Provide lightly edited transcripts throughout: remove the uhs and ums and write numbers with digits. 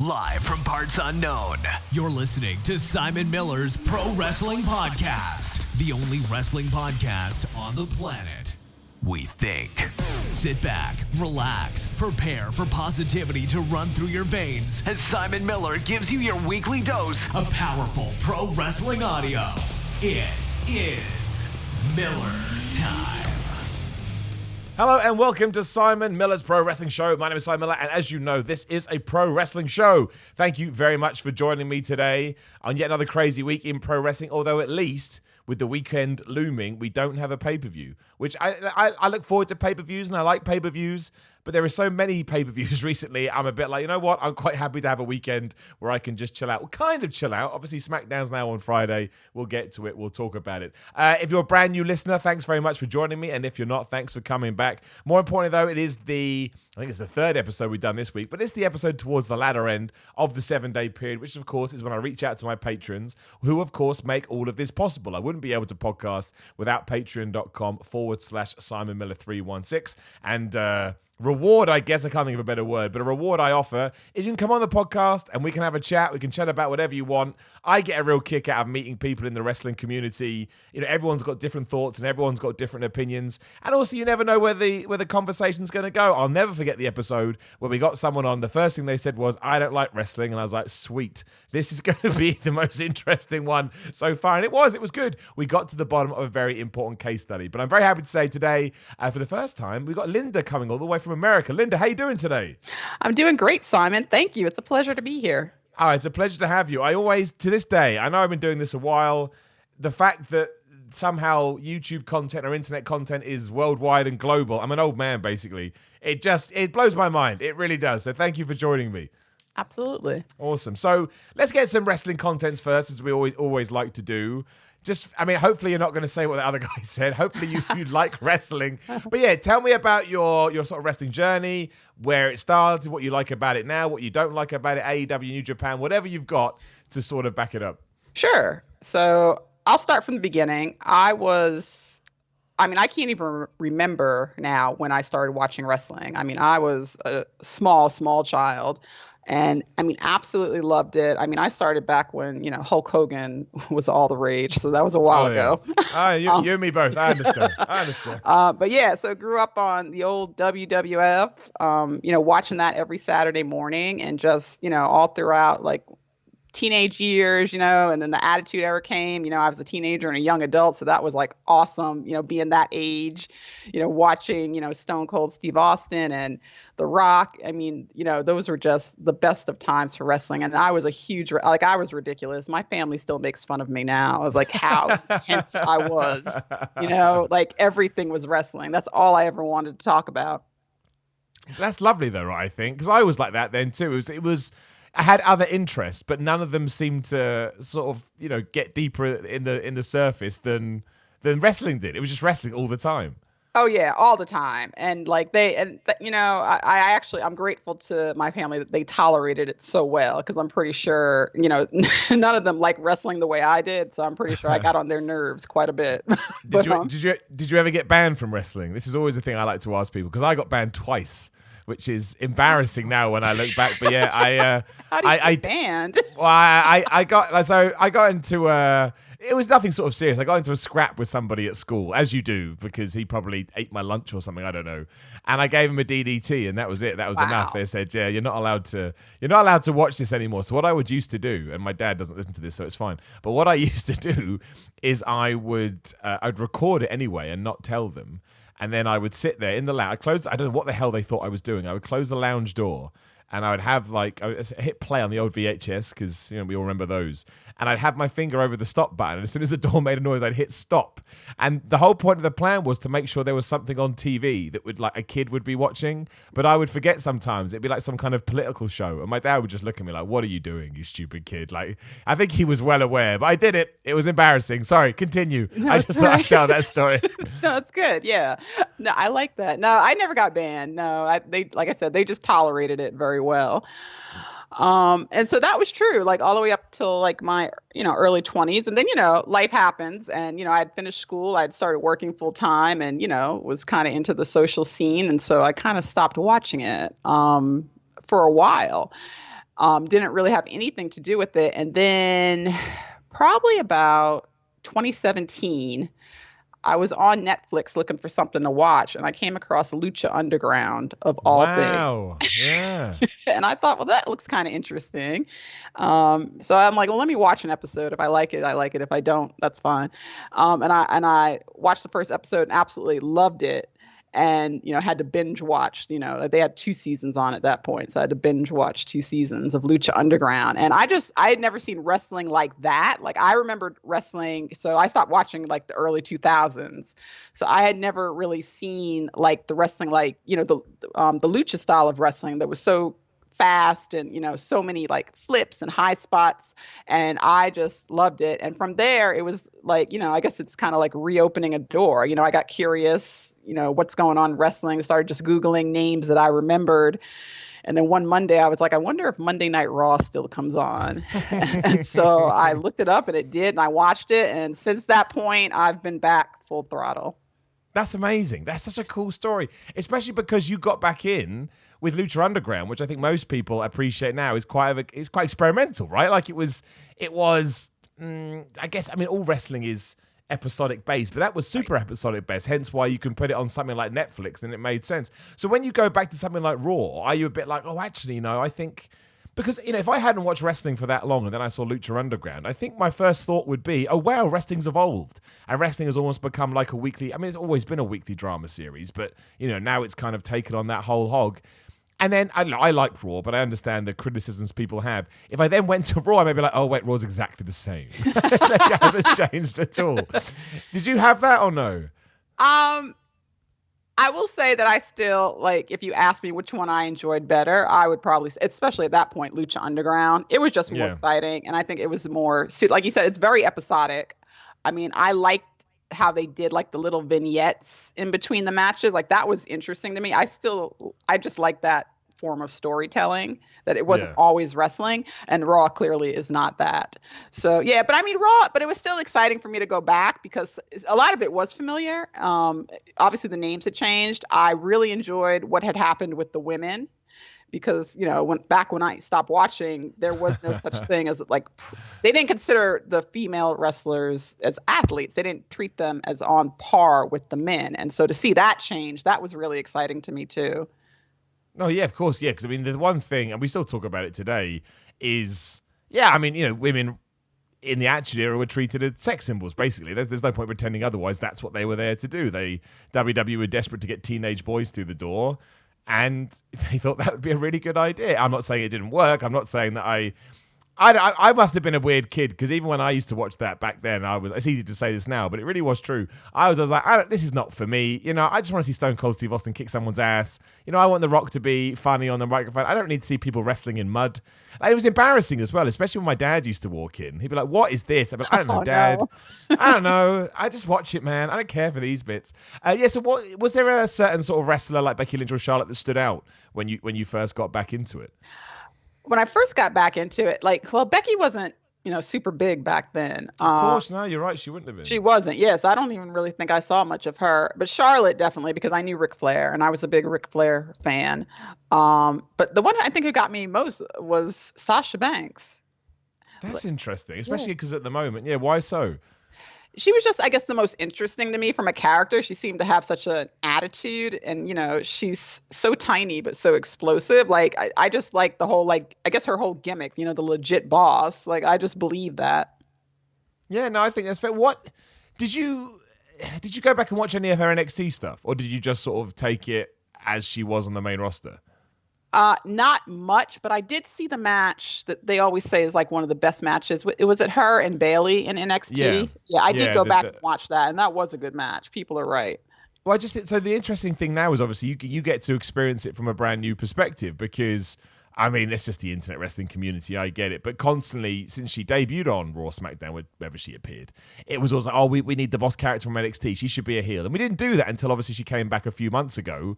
Live from parts unknown, you're listening to Simon Miller's Pro Wrestling Podcast, the only wrestling podcast on the planet, we think. Sit back, relax, prepare for positivity to run through your veins as Simon Miller gives you your weekly dose of powerful pro wrestling audio. It is Miller Time. Hello and welcome to Simon Miller's Pro Wrestling Show. My name is Simon Miller, and as you know, this is a pro wrestling show. Thank you very much for joining me today on yet another crazy week in pro wrestling, although at least with the weekend looming, we don't have a pay-per-view, which I look forward to pay-per-views, and I like pay-per-views, but there are so many pay-per-views recently, I'm a bit like, you know what, I'm quite happy to have a weekend where I can just chill out. Well, kind of chill out. Obviously, SmackDown's now on Friday. We'll get to it. We'll talk about it. If you're a brand new listener, thanks very much for joining me, and if you're not, thanks for coming back. More importantly, though, I think it's the third episode we've done this week, but it's the episode towards the latter end of the 7-day period, which, of course, is when I reach out to my patrons, who, of course, make all of this possible. I wouldn't be able to podcast without patreon.com/Simon Miller 316. And reward, I guess I can't think of a better word, but a reward I offer is you can come on the podcast and we can have a chat. We can chat about whatever you want. I get a real kick out of meeting people in the wrestling community. You know, everyone's got different thoughts and everyone's got different opinions. And also, you never know where the conversation's going to go. I'll never forget the episode where we got someone on. The first thing they said was, I don't like wrestling. And I was like, sweet. This is going to be the most interesting one so far. And it was good. We got to the bottom of a very important case study. But I'm very happy to say today, for the first time, we got Linda coming all the way from America. Linda, how you doing today? I'm doing great, Simon. Thank you. It's a pleasure to be here. Oh, it's a pleasure to have you. I always, to this day, I know I've been doing this a while, the fact that somehow YouTube content or internet content is worldwide and global, I'm an old man, basically. It blows my mind. It really does. So thank you for joining me. Absolutely. Awesome. So let's get some wrestling contents first, as we always like to do. Hopefully you're not going to say what the other guy said. Hopefully you like wrestling. But yeah, tell me about your sort of wrestling journey, where it started, what you like about it now, what you don't like about it, AEW, New Japan, whatever you've got to sort of back it up. Sure. So I'll start from the beginning. I can't even remember now when I started watching wrestling. I was a small child. And absolutely loved it. I started back when, Hulk Hogan was all the rage. So that was a while ago. You and me both. I understand. But yeah, so grew up on the old WWF, watching that every Saturday morning and just, all throughout like teenage years, and then the Attitude Era came. I was a teenager and a young adult. So that was like awesome, being that age, watching, Stone Cold Steve Austin and The Rock. Those were just the best of times for wrestling. And I was I was ridiculous. My family still makes fun of me now of like how intense I was, like everything was wrestling. That's all I ever wanted to talk about. That's lovely though, I think, because I was like that then too. I had other interests, but none of them seemed to sort of, get deeper in the surface than wrestling did. It was just wrestling all the time. Oh yeah, all the time. And like I'm grateful to my family that they tolerated it so well, because I'm pretty sure, none of them like wrestling the way I did. So I'm pretty sure I got on their nerves quite a bit. Did you ever get banned from wrestling? This is always the thing I like to ask people, because I got banned twice, which is embarrassing now when I look back. But yeah, How do you get banned? Well, I got into it was nothing sort of serious. I got into a scrap with somebody at school, as you do, because he probably ate my lunch or something. I don't know. And I gave him a DDT, and that was it. That was enough. They said, yeah, you're not allowed to watch this anymore. So what I would used to do, and my dad doesn't listen to this, so it's fine. But what I used to do is I'd record it anyway and not tell them. And then I would sit there in the lounge. I don't know what the hell they thought I was doing. I would close the lounge door, and I would have I would hit play on the old VHS, because we all remember those. And I'd have my finger over the stop button. And as soon as the door made a noise, I'd hit stop. And the whole point of the plan was to make sure there was something on TV that would a kid would be watching. But I would forget sometimes. It'd be like some kind of political show. And my dad would just look at me like, what are you doing, you stupid kid? Like, I think he was well aware, but I did it. It was embarrassing. Sorry, continue. I just thought I'd tell that story. No, it's good. Yeah. No, I like that. No, I never got banned. No, like I said, they just tolerated it very well. And so that was true, like all the way up till like my, early 20s. And then, life happens, and, I'd finished school, I'd started working full time, and, was kind of into the social scene. And so I kind of stopped watching it, for a while. Didn't really have anything to do with it. And then probably about 2017, I was on Netflix looking for something to watch, and I came across Lucha Underground of all things. Wow. Yeah. And I thought, well, that looks kind of interesting. So I'm like, well, let me watch an episode. If I like it, I like it. If I don't, that's fine. And I watched the first episode and absolutely loved it. And had to binge watch. They had 2 seasons on at that point, so I had to binge watch 2 seasons of Lucha Underground. And I had never seen wrestling like that. Like, I remembered wrestling, so I stopped watching like the early 2000s. So I had never really seen like the wrestling, like the Lucha style of wrestling that was so fast and so many like flips and high spots, and I just loved it. And from there it was like I guess it's kind of like reopening a door. I got curious, what's going on in wrestling, started just Googling names that I remembered. And then one Monday I was like, I wonder if Monday Night Raw still comes on. And so I looked it up, and it did, and I watched it, and since that point I've been back full throttle. That's amazing. That's such a cool story, especially because you got back in with Lucha Underground, which I think most people appreciate now is quite experimental, right? Like it was. I guess, all wrestling is episodic based, but that was super episodic based. Hence why you can put it on something like Netflix, and it made sense. So when you go back to something like Raw, are you a bit like, oh, actually, no, I think. Because, if I hadn't watched wrestling for that long and then I saw Lucha Underground, I think my first thought would be, oh, wow, wrestling's evolved. And wrestling has almost become like a weekly, it's always been a weekly drama series, but, now it's kind of taken on that whole hog. And then, I like Raw, but I understand the criticisms people have. If I then went to Raw, I may be like, oh, wait, Raw's exactly the same. It hasn't changed at all. Did you have that or no? I will say that I still, like, if you ask me which one I enjoyed better, I would probably say, especially at that point, Lucha Underground. It was just more exciting, and I think it was more, like you said, it's very episodic. I liked how they did, like, the little vignettes in between the matches. Like, that was interesting to me. I just like that form of storytelling, that it wasn't always wrestling, and Raw clearly is not that. So yeah, but Raw, but it was still exciting for me to go back because a lot of it was familiar. Obviously the names had changed. I really enjoyed what had happened with the women because when I stopped watching, there was no such thing as, like, they didn't consider the female wrestlers as athletes. They didn't treat them as on par with the men, and so to see that change, that was really exciting to me too. Oh, yeah, of course, yeah, because, the one thing, and we still talk about it today, is, women in the Attitude Era were treated as sex symbols, basically. There's no point pretending otherwise. That's what they were there to do. WWE were desperate to get teenage boys through the door, and they thought that would be a really good idea. I'm not saying it didn't work. I'm not saying that I must have been a weird kid, because even when I used to watch that back then, it's easy to say this now, but it really was true. I was like, this is not for me. I just want to see Stone Cold Steve Austin kick someone's ass. I want The Rock to be funny on the microphone. I don't need to see people wrestling in mud. And it was embarrassing as well, especially when my dad used to walk in. He'd be like, what is this? I'd be like, I don't know, Dad. No. I don't know. I just watch it, man. I don't care for these bits. So what was there a certain sort of wrestler like Becky Lynch or Charlotte that stood out when you first got back into it? When I first got back into it, Becky wasn't, super big back then. Of course, no, you're right. She wouldn't have been. She wasn't. Yes, I don't even really think I saw much of her. But Charlotte definitely, because I knew Ric Flair, and I was a big Ric Flair fan. But the one I think who got me most was Sasha Banks. That's interesting, especially because at the moment, why so? She was just, I guess, the most interesting to me from a character. She seemed to have such an attitude, and she's so tiny but so explosive. Like I just like the whole, like, I guess her whole gimmick, the legit boss. Like, I just believe that. Yeah, no, I think that's fair. What did you go back and watch any of her NXT stuff, or did you just sort of take it as she was on the main roster? Not much, but I did see the match that they always say is like one of the best matches. It was her and Bayley in NXT. Yeah, I did go back and watch that, and that was a good match. People are right. Well, I just think, so the interesting thing now is obviously you get to experience it from a brand new perspective, because it's just the internet wrestling community. I get it, but constantly since she debuted on Raw, SmackDown, wherever she appeared, it was always like, oh, we need the boss character from NXT. She should be a heel, and we didn't do that until obviously she came back a few months ago.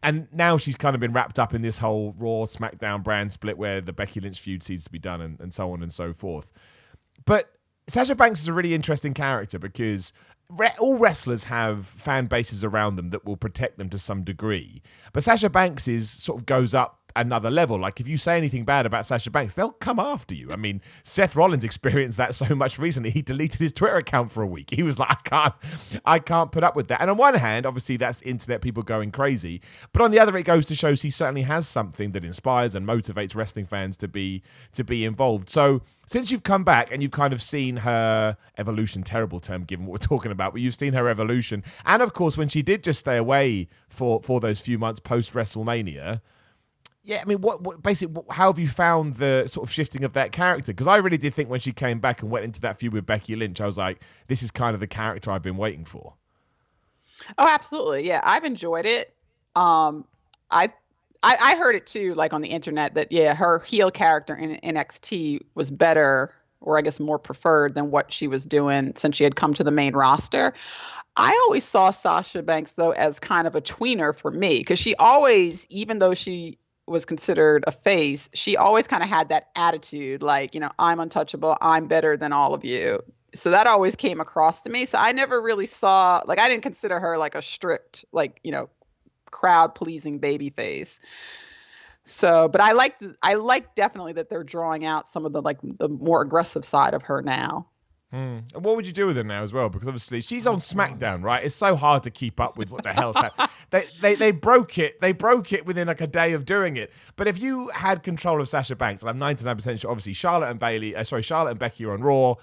And now she's kind of been wrapped up in this whole Raw SmackDown brand split where the Becky Lynch feud needs to be done and so on and so forth. But Sasha Banks is a really interesting character because all wrestlers have fan bases around them that will protect them to some degree. But Sasha Banks sort of goes up another level. Like if you say anything bad about Sasha Banks, they'll come after you. I mean, Seth Rollins experienced that so much recently. He deleted his Twitter account for a week. He was like, I can't put up with that. And on one hand, obviously that's internet people going crazy. But on the other, it goes to show he certainly has something that inspires and motivates wrestling fans to be involved. So since you've come back and you've kind of seen her evolution, terrible term given what we're talking about, but you've seen her evolution. And of course, when she did just stay away for those few months post WrestleMania, yeah, I mean, how have you found the sort of shifting of that character? Because I really did think when she came back and went into that feud with Becky Lynch, I was like, this is kind of the character I've been waiting for. Oh, absolutely. Yeah, I've enjoyed it. I heard it too, like on the internet, that her heel character in NXT was better, or I guess more preferred than what she was doing since she had come to the main roster. I always saw Sasha Banks though as kind of a tweener for me, because she always, even though she was considered a face, she always kind of had that attitude, like, I'm untouchable, I'm better than all of you. So that always came across to me. So I never really saw, like, I didn't consider her like a strict, like, crowd pleasing baby face. So, but I like definitely that they're drawing out some of the more aggressive side of her now. And what would you do with her now as well? Because obviously she's on SmackDown, right? It's so hard to keep up with what the hell's happening. They broke it. They broke it within like a day of doing it. But if you had control of Sasha Banks, and I'm 99% sure, obviously Charlotte and Becky are on Raw,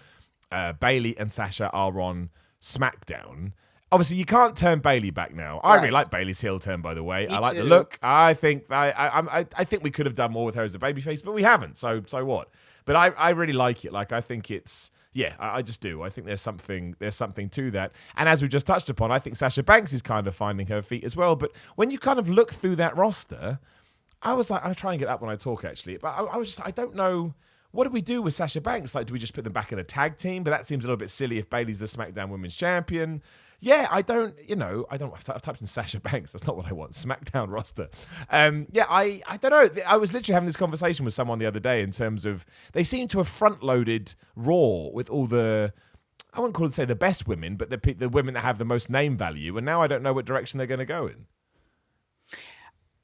Bayley and Sasha are on SmackDown. Obviously, you can't turn Bayley back now. I really like Bayley's heel turn, by the way. I like the look. I think I think we could have done more with her as a babyface, but we haven't. So what? But I really like it. Like I think it's I just do. I think there's something to that. And as we just touched upon, I think Sasha Banks is kind of finding her feet as well. But when you kind of look through that roster, I was like, I'll try and get up when I talk actually. But I was just, I don't know. What do we do with Sasha Banks? Like, do we just put them back in a tag team? But that seems a little bit silly if Bayley's the SmackDown Women's Champion. Yeah, I've typed in Sasha Banks. That's not what I want. SmackDown roster. I don't know. I was literally having this conversation with someone the other day in terms of they seem to have front-loaded Raw with all the, I wouldn't call it say the best women, but the women that have the most name value. And now I don't know what direction they're going to go in.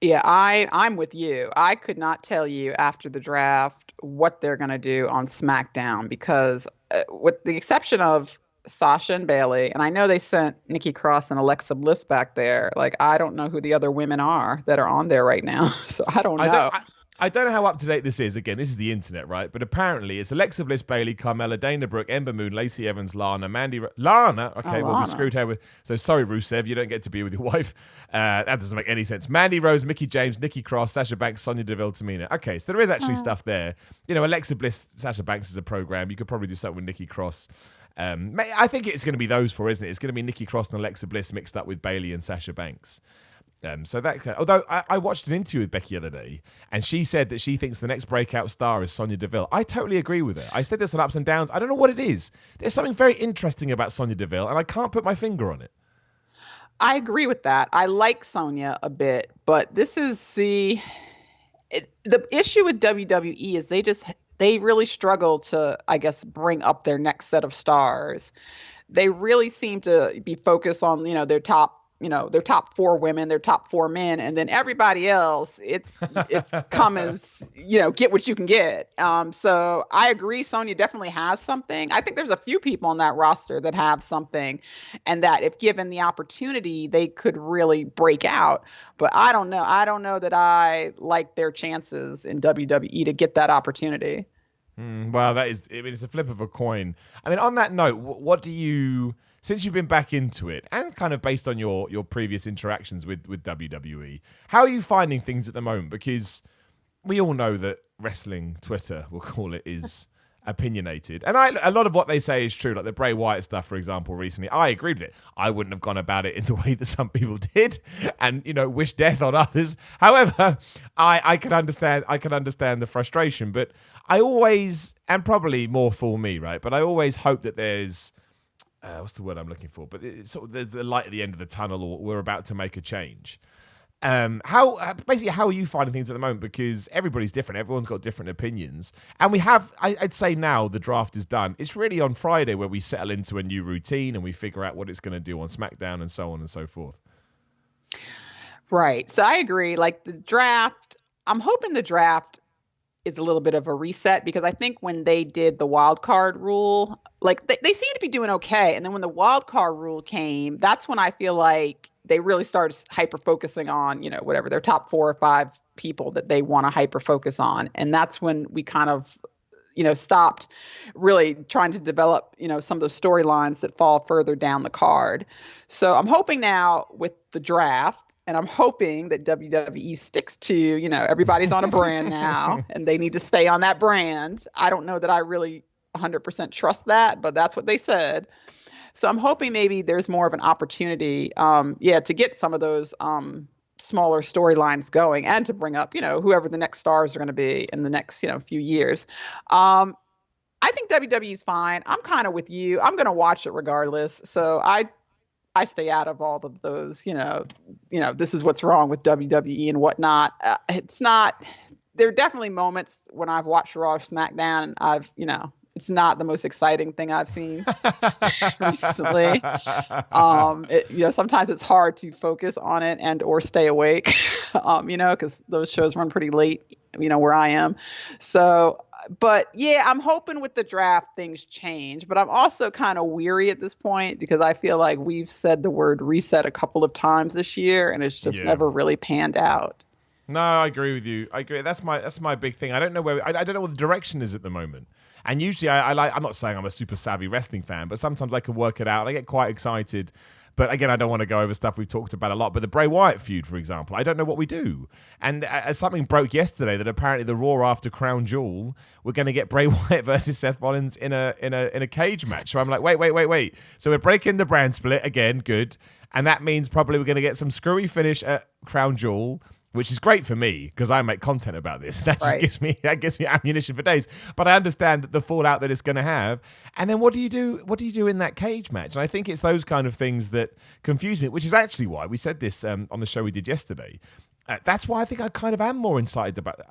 Yeah, I'm with you. I could not tell you after the draft what they're going to do on SmackDown because with the exception of Sasha and Bayley, and I know they sent Nikki Cross and Alexa Bliss back there. Like, I don't know who the other women are that are on there right now, so I don't know. I don't know how up to date this is. Again, this is the internet, right? But apparently, it's Alexa Bliss, Bayley, Carmella, Dana Brooke, Ember Moon, Lacey Evans, Lana, Lana. Okay, well, we screwed her with. So sorry, Rusev, you don't get to be with your wife. That doesn't make any sense. Mandy Rose, Mickie James, Nikki Cross, Sasha Banks, Sonya Deville, Tamina. Okay, so there is actually stuff there. Alexa Bliss, Sasha Banks is a program. You could probably do something with Nikki Cross. I think it's going to be those four, isn't it? It's going to be Nikki Cross and Alexa Bliss mixed up with Bayley and Sasha Banks. Although I watched an interview with Becky the other day, and she said that she thinks the next breakout star is Sonya Deville. I totally agree with her. I said this on Ups and Downs. I don't know what it is. There's something very interesting about Sonya Deville, and I can't put my finger on it. I agree with that. I like Sonya a bit, but this is the issue with WWE is they really struggle to, I guess, bring up their next set of stars. They really seem to be focused on, their top four women, their top four men, and then everybody else, it's come as, get what you can get. So I agree, Sonya definitely has something. I think there's a few people on that roster that have something, and that if given the opportunity, they could really break out. But I don't know. I don't know that I like their chances in WWE to get that opportunity. Well, it's a flip of a coin. I mean, on that note, what do you... Since you've been back into it, and kind of based on your previous interactions with WWE, how are you finding things at the moment? Because we all know that wrestling Twitter, we'll call it, is opinionated. And a lot of what they say is true, like the Bray Wyatt stuff, for example, recently. I agreed with it. I wouldn't have gone about it in the way that some people did and, wish death on others. However, I can understand the frustration, but I always, and probably more for me, right? But I always hope that there's... what's the word I'm looking for? But it's sort of there's the light at the end of the tunnel, or we're about to make a change. How are you finding things at the moment? Because everybody's different. Everyone's got different opinions. And we have, I'd say now the draft is done. It's really on Friday where we settle into a new routine and we figure out what it's going to do on SmackDown and so on and so forth. Right. So I agree. Like the draft, I'm hoping the draft is a little bit of a reset, because I think when they did the wild card rule, like they seem to be doing okay. And then when the wild card rule came, that's when I feel like they really started hyper focusing on, whatever their top 4 or 5 people that they want to hyper focus on. And that's when we kind of, stopped really trying to develop, some of those storylines that fall further down the card. So I'm hoping now with the draft, and I'm hoping that WWE sticks to, everybody's on a brand now and they need to stay on that brand. I don't know that I really 100% trust that, but that's what they said. So I'm hoping maybe there's more of an opportunity, to get some of those smaller storylines going, and to bring up, whoever the next stars are going to be in the next, few years. I think WWE's fine. I'm kind of with you. I'm going to watch it regardless. So I stay out of all of those, this is what's wrong with WWE and whatnot. It's not, there are definitely moments when I've watched Raw or SmackDown and I've, it's not the most exciting thing I've seen recently. Sometimes it's hard to focus on it and or stay awake, because those shows run pretty late, where I am. So, but yeah, I'm hoping with the draft things change, but I'm also kind of weary at this point, because I feel like we've said the word reset a couple of times this year and it's just never really panned out. No, I agree with you. I agree. That's my big thing. I don't know where I don't know what the direction is at the moment. And usually I'm not saying I'm a super savvy wrestling fan, but sometimes I can work it out and I get quite excited. But again, I don't want to go over stuff we've talked about a lot. But the Bray Wyatt feud, for example, I don't know what we do. And something broke yesterday that apparently the Raw after Crown Jewel, we're going to get Bray Wyatt versus Seth Rollins in a cage match. So I'm like, wait. So we're breaking the brand split again. Good. And that means probably we're going to get some screwy finish at Crown Jewel, which is great for me because I make content about this. That just gives me ammunition for days. But I understand the fallout that it's going to have. And then what do you do? What do you do in that cage match? And I think it's those kind of things that confuse me, which is actually why we said this on the show we did yesterday. That's why I think I kind of am more excited about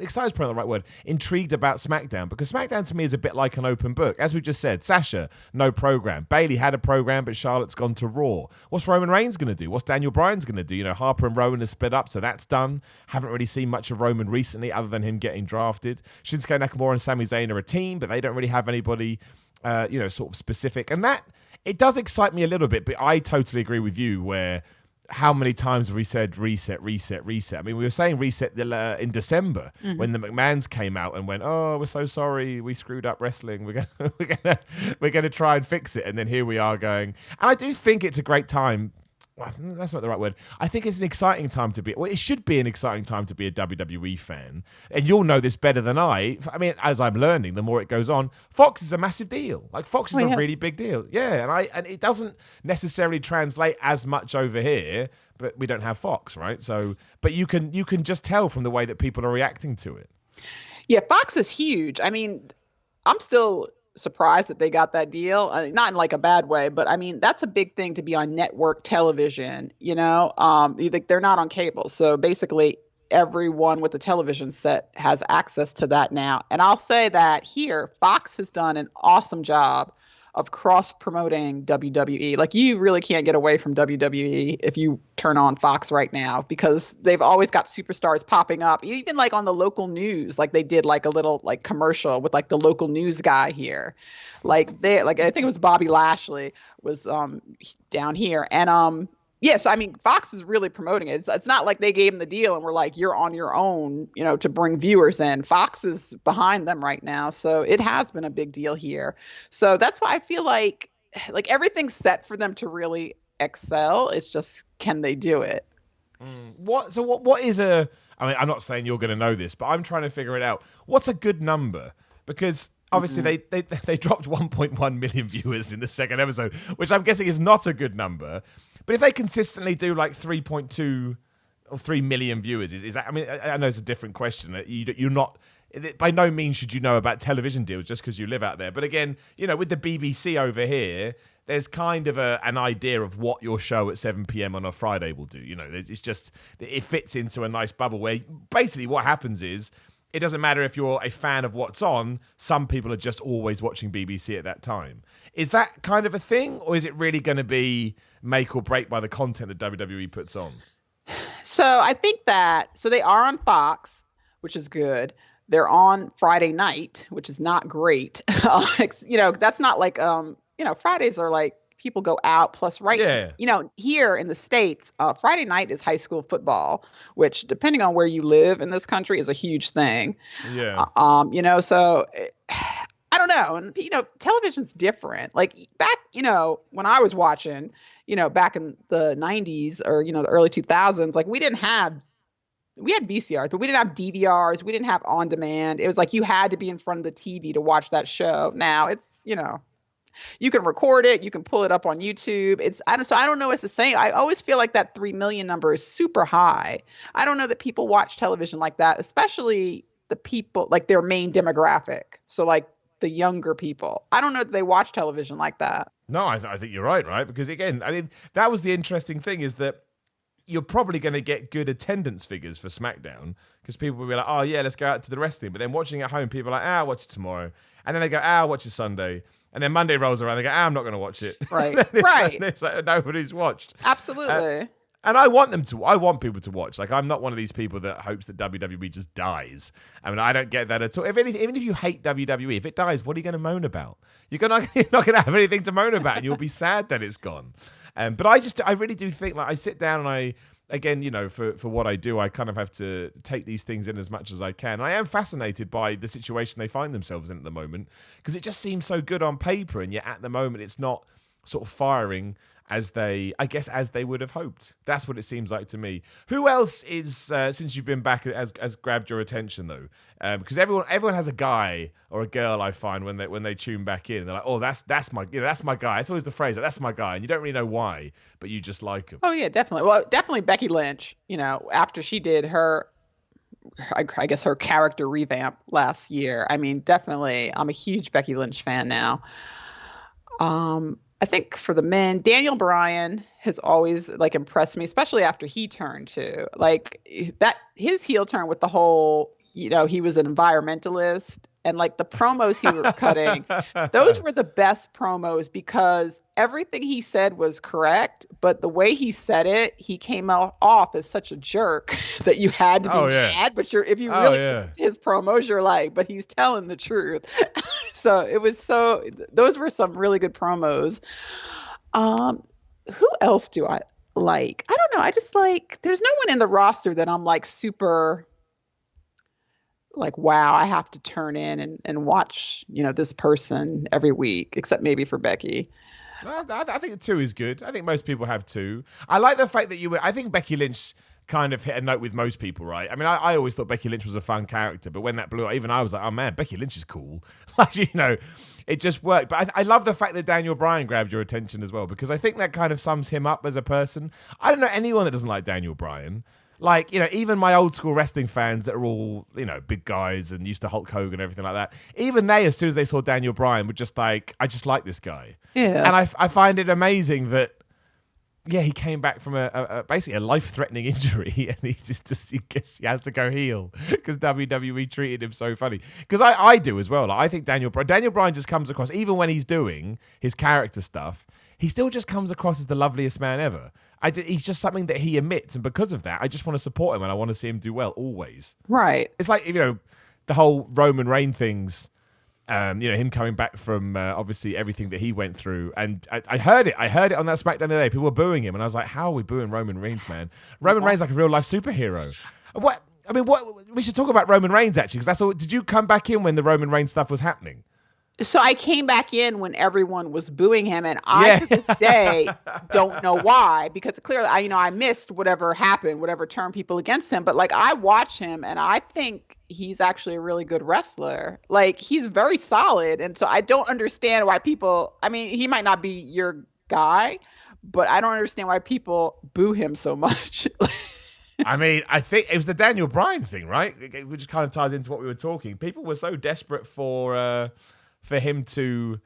excited is probably not the right word. Intrigued about SmackDown, because SmackDown to me is a bit like an open book. As we just said, Sasha, no program. Bayley had a program, but Charlotte's gone to Raw. What's Roman Reigns going to do? What's Daniel Bryan's going to do? Harper and Rowan have split up, so that's done. Haven't really seen much of Roman recently, other than him getting drafted. Shinsuke Nakamura and Sami Zayn are a team, but they don't really have anybody, sort of specific. And that it does excite me a little bit. But I totally agree with you where. How many times have we said reset? I mean, we were saying reset in December when the McMahons came out and went, "Oh, we're so sorry, we screwed up wrestling. We're gonna try and fix it." And then here we are going. And I do think it's a great time. Well, that's not the right word. I think it's an exciting time to be. Well, it should be an exciting time to be a WWE fan, and you'll know this better than I. I mean, as I'm learning, the more it goes on, Fox is a massive deal. Like Fox is a really big deal. Yeah, and it doesn't necessarily translate as much over here, but we don't have Fox, right? So, but you can just tell from the way that people are reacting to it. Yeah, Fox is huge. I mean, I'm still surprised that they got that deal. Not in like a bad way, but I mean, that's a big thing to be on network television, they're not on cable. So basically everyone with a television set has access to that now. And I'll say that here, Fox has done an awesome job of cross-promoting WWE. Like, you really can't get away from WWE if you turn on Fox right now, because they've always got superstars popping up, even like on the local news. Like, they did like a little like commercial with like the local news guy here. I think it was Bobby Lashley was down here. And yes, I mean, Fox is really promoting it. It's not like they gave them the deal and were like, you're on your own, to bring viewers in. Fox is behind them right now. So it has been a big deal here. So that's why I feel like everything's set for them to really excel. It's just, can they do it? What is I mean, I'm not saying you're going to know this, but I'm trying to figure it out. What's a good number? Because obviously they dropped 1.1 million viewers in the second episode, which I'm guessing is not a good number. But if they consistently do like 3.2 or 3 million viewers, is that? I mean, I know it's a different question. You're not. By no means should you know about television deals just because you live out there. But again, with the BBC over here, there's kind of an idea of what your show at 7 p.m. on a Friday will do. It's just, it fits into a nice bubble where basically what happens is, it doesn't matter if you're a fan of what's on, some people are just always watching BBC at that time. Is that kind of a thing, or is it really going to be make or break by the content that WWE puts on? So I think that so they are on Fox, which is good. They're on Friday night, which is not great. That's not like Fridays are like people go out. Plus, Yeah. here in the States, Friday night is high school football, which depending on where you live in this country is a huge thing. Yeah. So I don't know. And television's different. Like back, when I was watching, back in the 90s or the early 2000s, like we had VCRs, but we didn't have DVRs. We didn't have on demand. It was like you had to be in front of the TV to watch that show. Now it's, you can record it, you can pull it up on YouTube. I don't know. It's the same. I always feel like that 3 million number is super high. I don't know that people watch television like that, especially the people like their main demographic. So like the younger people. I don't know that they watch television like that. No, I think you're right? Because again, I mean, that was the interesting thing is that you're probably going to get good attendance figures for SmackDown because people will be like, oh, yeah, let's go out to the wrestling. But then watching at home, people are like, I'll watch it tomorrow. And then they go, I'll watch it Sunday. And then Monday rolls around, they go, I'm not going to watch it. Right, right. It's like nobody's watched. Absolutely. And I want people to watch. Like, I'm not one of these people that hopes that WWE just dies. I mean, I don't get that at all. Even if you hate WWE, if it dies, what are you going to moan about? You're not going to have anything to moan about, and you'll be sad that it's gone. But I really do think, like, I sit down and again, for what I do, I kind of have to take these things in as much as I can. I am fascinated by the situation they find themselves in at the moment because it just seems so good on paper, and yet at the moment it's not sort of firing as they would have hoped. That's what it seems like to me. Who else is since you've been back has grabbed your attention though? Because everyone has a guy or a girl I find when they tune back in. They're like, oh, that's my that's my guy. It's always the phrase, that's my guy, and you don't really know why, but you just like him. Oh yeah, definitely. Well, definitely Becky Lynch. After she did her, I guess her character revamp last year. I mean, definitely, I'm a huge Becky Lynch fan now. I think for the men, Daniel Bryan has always like impressed me, especially after he turned too. Like that his heel turn with the whole, he was an environmentalist and like the promos he was cutting, those were the best promos because everything he said was correct, but the way he said it, he came off as such a jerk that you had to be mad. But if you really listen to his promos, you're like, but he's telling the truth. So those were some really good promos. Who else do I like? I don't know. I just like, there's no one in the roster that I'm like super like, wow, I have to turn in and watch, this person every week, except maybe for Becky. I think 2 is good. I think most people have 2. I like the fact that I think Becky Lynch kind of hit a note with most people, right? I mean, I always thought Becky Lynch was a fun character, but when that blew up, even I was like, oh man, Becky Lynch is cool. Like, it just worked. But I love the fact that Daniel Bryan grabbed your attention as well, because I think that kind of sums him up as a person. I don't know anyone that doesn't like Daniel Bryan. Like, even my old school wrestling fans that are all, big guys and used to Hulk Hogan and everything like that, even they, as soon as they saw Daniel Bryan, were just like, I just like this guy. Yeah. And I find it amazing that, he came back from basically a life-threatening injury, and he guess he has to go heel because WWE treated him so funny. Because I do as well. Like, I think Daniel Bryan just comes across, even when he's doing his character stuff, he still just comes across as the loveliest man ever. He's just something that he emits, and because of that, I just want to support him and I want to see him do well always. Right. It's like, the whole Roman Reigns things. Him coming back from obviously everything that he went through, and I heard it on that SmackDown the other day. People were booing him, and I was like, "How are we booing Roman Reigns, man? Roman Reigns like a real life superhero." What we should talk about Roman Reigns actually, because that's all. Did you come back in when the Roman Reigns stuff was happening? So I came back in when everyone was booing him, and I to this day don't know why, because clearly I missed whatever happened, whatever turned people against him. But like I watch him, and I think he's actually a really good wrestler. Like he's very solid, and so I don't understand why people. I mean, he might not be your guy, but I don't understand why people boo him so much. I mean, I think it was the Daniel Bryan thing, right? Which kind of ties into what we were talking. People were so desperate for him to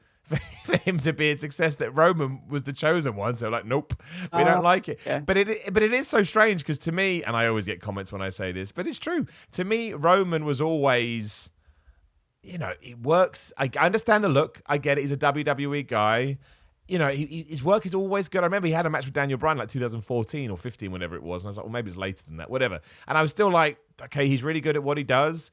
be a success that Roman was the chosen one. So like, nope, we don't like it. Yeah. But it is so strange because to me, and I always get comments when I say this, but it's true. To me, Roman was always, it works. I understand the look. I get it. He's a WWE guy. his work is always good. I remember he had a match with Daniel Bryan like 2014 or 15, whenever it was. And I was like, well, maybe it's later than that, whatever. And I was still like, okay, he's really good at what he does.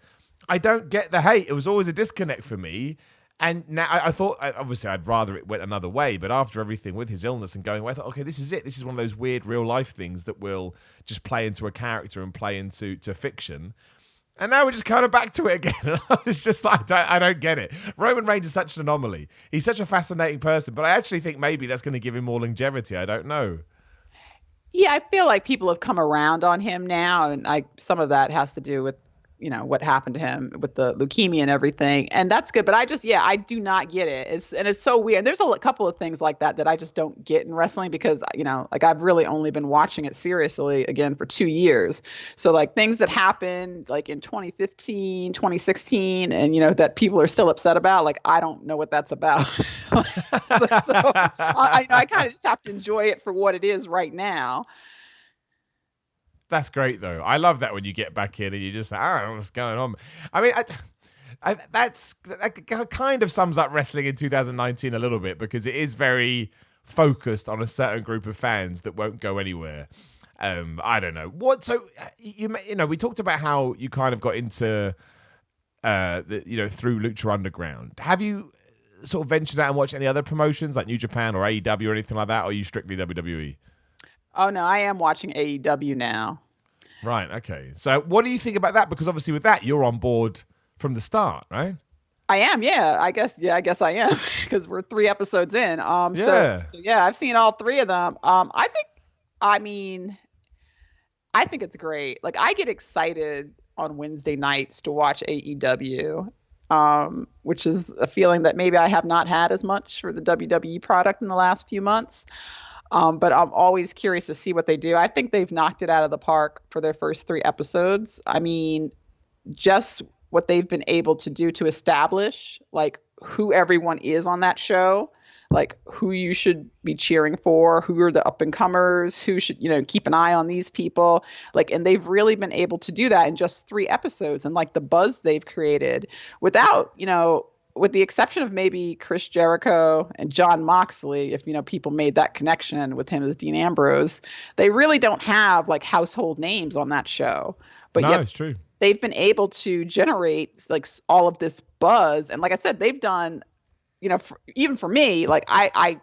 I don't get the hate. It was always a disconnect for me. And now I thought, obviously, I'd rather it went another way. But after everything with his illness and going away, I thought, okay, this is it. This is one of those weird real life things that will just play into a character and play into fiction. And now we're just kind of back to it again. It's just like, I don't get it. Roman Reigns is such an anomaly. He's such a fascinating person, but I actually think maybe that's going to give him more longevity. I don't know. Yeah, I feel like people have come around on him now, and some of that has to do with what happened to him with the leukemia and everything, and that's good. But I do not get it. It's so weird. And there's a couple of things like that I just don't get in wrestling because like I've really only been watching it seriously again for 2 years. So like things that happened like in 2015, 2016, and that people are still upset about, like I don't know what that's about. So I kind of just have to enjoy it for what it is right now. That's great, though. I love that when you get back in and you just like, I don't know what's going on. I mean, that kind of sums up wrestling in 2019 a little bit because it is very focused on a certain group of fans that won't go anywhere. I don't know. So, we talked about how you kind of got into, through Lucha Underground. Have you sort of ventured out and watched any other promotions like New Japan or AEW or anything like that, or are you strictly WWE? Oh, no, I am watching AEW now. Right, okay. So what do you think about that? Because obviously with that, you're on board from the start, right? I am, yeah. I guess I am because we're 3 episodes in. So I've seen all 3 of them. I think it's great. Like I get excited on Wednesday nights to watch AEW, which is a feeling that maybe I have not had as much for the WWE product in the last few months. But I'm always curious to see what they do. I think they've knocked it out of the park for their first 3 episodes. I mean, just what they've been able to do to establish like who everyone is on that show, like who you should be cheering for, who are the up and comers, who should, keep an eye on these people. Like, and they've really been able to do that in just 3 episodes and like the buzz they've created without, with the exception of maybe Chris Jericho and Jon Moxley, if people made that connection with him as Dean Ambrose, they really don't have like household names on that show. But no, yet it's true. They've been able to generate like all of this buzz, and like I said, they've done, even for me, like I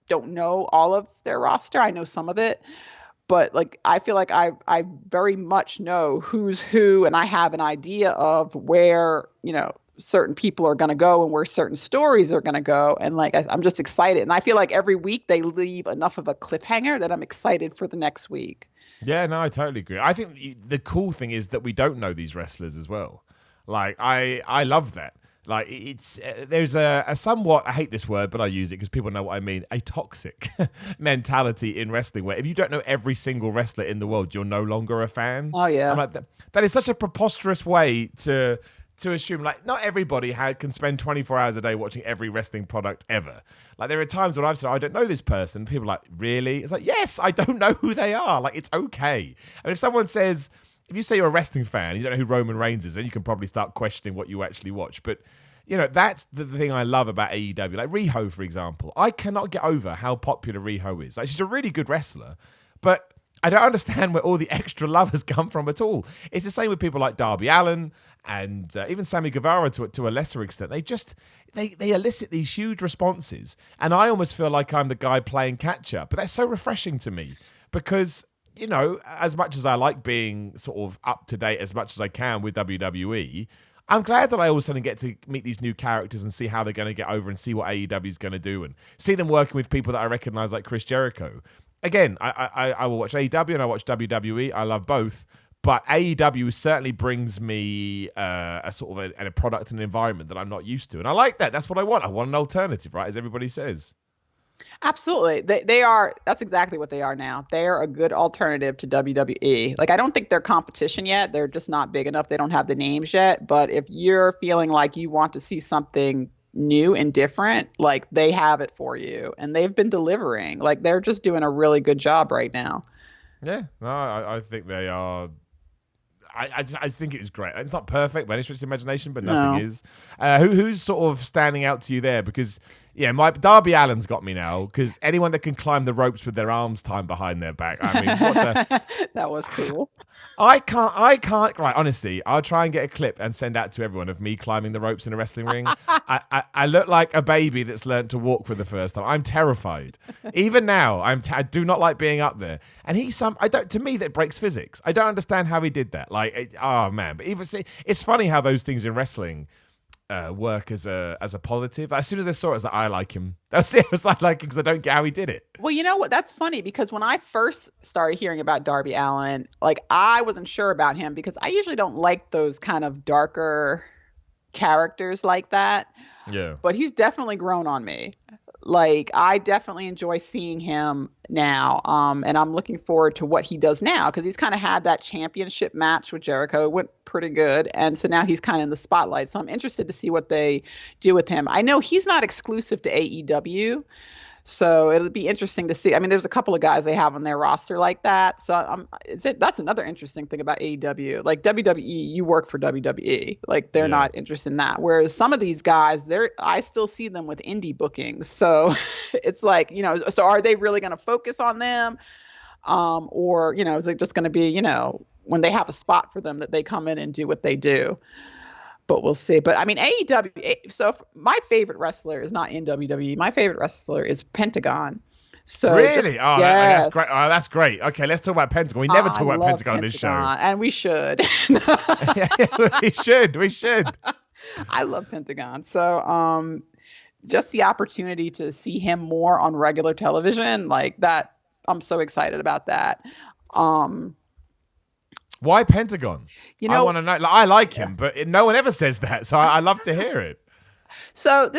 don't know all of their roster. I know some of it, but like I feel like I very much know who's who, and I have an idea of where certain people are going to go and where certain stories are going to go. And like, I'm just excited. And I feel like every week they leave enough of a cliffhanger that I'm excited for the next week. Yeah, no, I totally agree. I think the cool thing is that we don't know these wrestlers as well. Like, I love that. Like, it's there's a somewhat, I hate this word, but I use it because people know what I mean, a toxic mentality in wrestling where if you don't know every single wrestler in the world, you're no longer a fan. Oh, yeah. I'm like, that is such a preposterous way to assume, like, not everybody can spend 24 hours a day watching every wrestling product ever. Like, there are times when I've said, I don't know this person. People are like, really? It's like, yes, I don't know who they are. Like, it's okay. And if someone says, if you say you're a wrestling fan, you don't know who Roman Reigns is, then you can probably start questioning what you actually watch. But, that's the thing I love about AEW. Like, Riho, for example. I cannot get over how popular Riho is. Like, she's a really good wrestler, but I don't understand where all the extra love has come from at all. It's the same with people like Darby Allin and even Sammy Guevara to a lesser extent. They elicit these huge responses, and I almost feel like I'm the guy playing catch up. But that's so refreshing to me because, as much as I like being sort of up to date as much as I can with WWE, I'm glad that I all of a sudden get to meet these new characters and see how they're going to get over and see what AEW is going to do and see them working with people that I recognize like Chris Jericho. Again, I will watch AEW and I watch WWE. I love both. But AEW certainly brings me a sort of a product and environment that I'm not used to. And I like that. That's what I want. I want an alternative, right? As everybody says. Absolutely. They are. That's exactly what they are now. They are a good alternative to WWE. Like, I don't think they're competition yet. They're just not big enough. They don't have the names yet. But if you're feeling like you want to see something new and different, like, they have it for you. And they've been delivering. Like, they're just doing a really good job right now. Yeah. No, I think they are. I just think it was great. It's not perfect by any stretch of imagination, but nothing is. Who's sort of standing out to you there? Because, Yeah, my Darby Allin's got me now because anyone that can climb the ropes with their arms tied behind their back. I mean, what the? That was cool. I can't. Right, honestly, I'll try and get a clip and send out to everyone of me climbing the ropes in a wrestling ring. I look like a baby that's learned to walk for the first time. I'm terrified. Even now, I do not like being up there. And to me, that breaks physics. I don't understand how he did that. Oh man, but even see, it's funny how those things in wrestling work as a positive. As soon as I saw it, I was like, I like him. That's it. I was like him because I don't get how he did it. Well, you know what? That's funny because when I first started hearing about Darby Allin, I wasn't sure about him because I usually don't like those kind of darker characters like that. Yeah. But he's definitely grown on me. I definitely enjoy seeing him now. And I'm looking forward to what he does now because he's kind of had that championship match with Jericho. It went pretty good. And so now he's kind of in the spotlight. So I'm interested to see what they do with him. I know he's not exclusive to AEW. So it'll be interesting to see. I mean, there's a couple of guys they have on their roster like that. So that's another interesting thing about AEW. Like WWE, you work for WWE. They're not interested in that. Whereas some of these guys, I still see them with indie bookings. So it's so are they really going to focus on them? Or, is it just going to be, when they have a spot for them that they come in and do what they do? But we'll see. But I mean, AEW. So my favorite wrestler is not in WWE. My favorite wrestler is Pentagon. So really, yes. That's great. Oh, that's great. Okay, let's talk about Pentagon. We never talk about Pentagon on this show, and we should. We should. I love Pentagon. So, just the opportunity to see him more on regular television, like that, I'm so excited about that. Why Pentagon? I want to know. I like him, but no one ever says that, so I love to hear it. So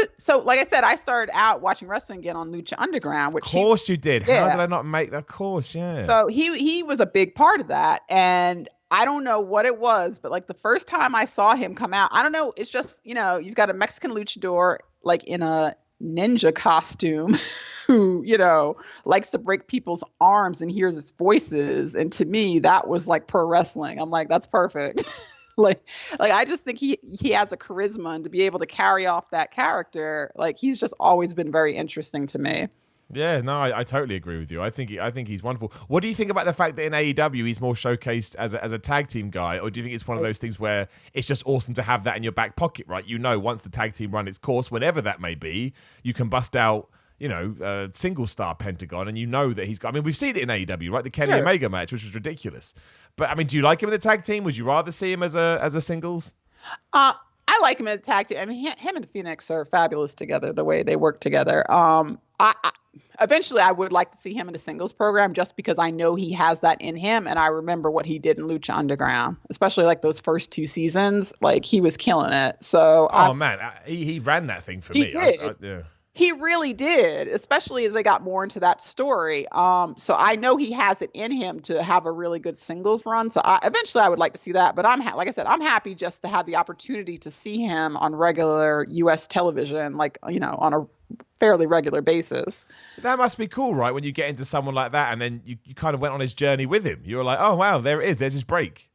like I said, I started out watching wrestling again on Lucha Underground. Which of course you did. Yeah. How did I not make that? Of course, yeah. So he was a big part of that, and I don't know what it was, but the first time I saw him come out, I don't know. It's just you've got a Mexican luchador in a ninja costume who likes to break people's arms and hears his voices, and to me that was like pro wrestling. I'm like, that's perfect. I just think he has a charisma, and to be able to carry off that character, he's just always been very interesting to me. Yeah, no, I totally agree with you. I think he's wonderful. What do you think about the fact that in AEW he's more showcased as a tag team guy, or do you think it's one of those things where it's just awesome to have that in your back pocket, right? Once the tag team run its course, whenever that may be, you can bust out, single star Pentagon, and that he's got. I mean, we've seen it in AEW, right? The Kenny Omega match, which was ridiculous. But I mean, do you like him in the tag team? Would you rather see him as a singles? I like him in a tag team. I mean, him and Phoenix are fabulous together, the way they work together. Eventually I would like to see him in a singles program just because I know he has that in him. And I remember what he did in Lucha Underground, especially those first 2 seasons, he was killing it. So, he ran that thing for me. He did. Yeah. He really did, especially as they got more into that story. So I know he has it in him to have a really good singles run. So eventually I would like to see that. But like I said, I'm happy just to have the opportunity to see him on regular U.S. television, on a fairly regular basis. That must be cool, right? When you get into someone like that and then you kind of went on his journey with him. You were like, oh, wow, there it is. There's his break.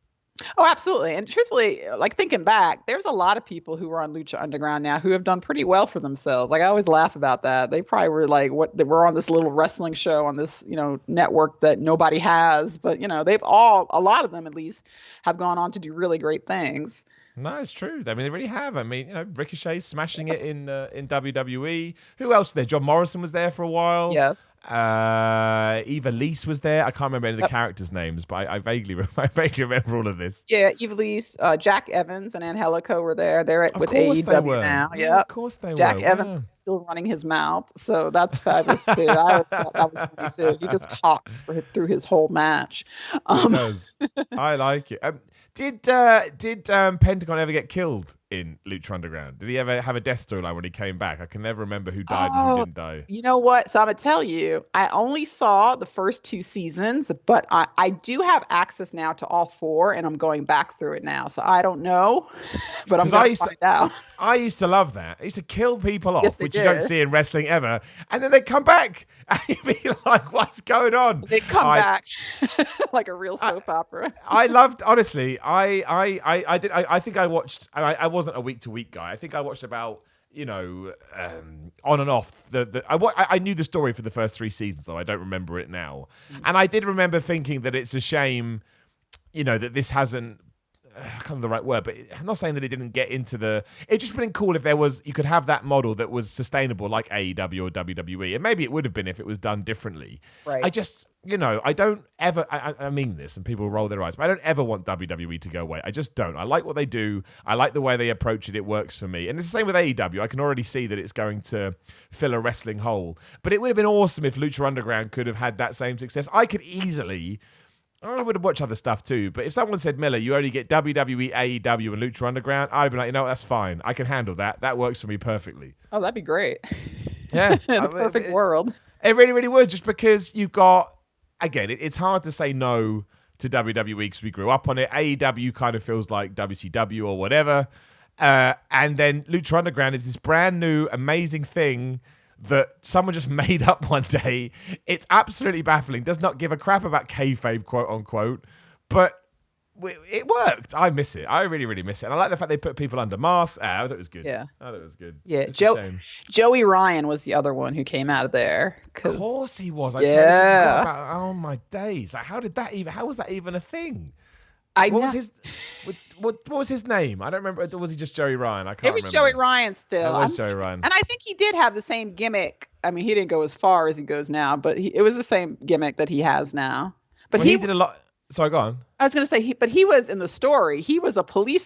Oh, absolutely. And truthfully, thinking back, there's a lot of people who are on Lucha Underground now who have done pretty well for themselves. I always laugh about that. They probably were they were on this little wrestling show on this, network that nobody has. But, a lot of them at least, have gone on to do really great things. No, it's true. I mean, they really have. I mean, Ricochet smashing it in WWE. Who else was there? John Morrison was there for a while. Yes. Eva Lise was there. I can't remember any of the characters' names, but I vaguely remember all of this. Yeah, Eva Lise, Jack Evans, and Angelico were there. They're with AEW now. Yeah, of course they Jack were. Jack Evans is still running his mouth, so that's fabulous too. I always thought that was funny too. He just talks through his whole match. He does. I like it. Did Pentagon ever get killed in Lucha Underground? Did he ever have a death storyline when he came back? I can never remember who died and who didn't die. You know what? So I'm going to tell you, I only saw the first 2 seasons, but I do have access now to all 4, and I'm going back through it now. So I don't know, but I'm going to find out. I used to love that. I used to kill people off, which did. You don't see in wrestling ever. And then they come back. And you'd be like, what's going on? They come back like a real soap opera. I loved, honestly, I think I watched, I wasn't wasn't a week to week guy. I think I watched about on and off. I knew the story for the first 3 seasons, though I don't remember it now. And I did remember thinking that it's a shame, that this hasn't. I can't remember the right word, but I'm not saying that it didn't get into the. It'd just been cool if you could have that model that was sustainable, like AEW or WWE, and maybe it would have been if it was done differently. Right. I just, I don't ever. I mean this, and people roll their eyes, but I don't ever want WWE to go away. I just don't. I like what they do. I like the way they approach it. It works for me, and it's the same with AEW. I can already see that it's going to fill a wrestling hole. But it would have been awesome if Lucha Underground could have had that same success. I could easily. I would have watched other stuff too, but if someone said, Miller, you only get WWE, AEW, and Lucha Underground, I'd be like, that's fine. I can handle that. That works for me perfectly. Oh, that'd be great. Yeah. The perfect world. It really, really would, just because you've got, again, it's hard to say no to WWE because we grew up on it. AEW kind of feels like WCW or whatever. And then Lucha Underground is this brand new, amazing thing that someone just made up one day. It's absolutely baffling. Does not give a crap about kayfabe, quote unquote. But it worked. I miss it. I really, really miss it. And I like the fact they put people under masks. I thought it was good. Yeah. I thought it was good. Yeah. Joey Ryan was the other one who came out of there. Of course he was. I totally forgot about, oh my days. Like, how was that even a thing? What was his name? I don't remember. Or was he just Joey Ryan? I can't remember. It was Joey Ryan still. It was Joey Ryan. And I think he did have the same gimmick. I mean, he didn't go as far as he goes now, but it was the same gimmick that he has now. But he did a lot. Sorry, go on. I was going to say, he was in the story. He was